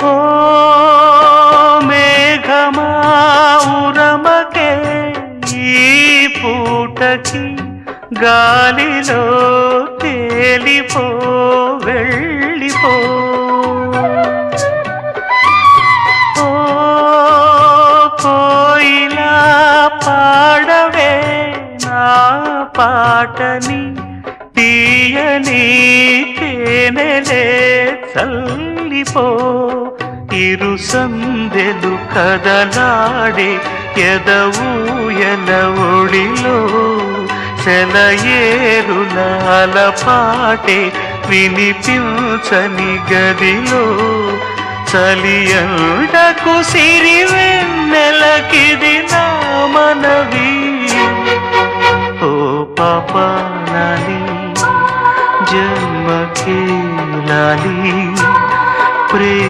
ఓ మేఘమా ఉరమకే ఈ పూటకి గాలిలో తేలిపో వెళ్ళిపో ఓ కోయిలా పాడవే నా పాటని తీయని తేనెలే చల్లిపో ఇరు సందెలు కదలాడే ఎదవూయల ఒడిలో సెలయేరుల అలపాటే వినిపించని గదిలో చలియండకు సిరివెన్నెలకిది నా మనవి ఓ పాపా లాలి జన్మకే లాలి ప్రే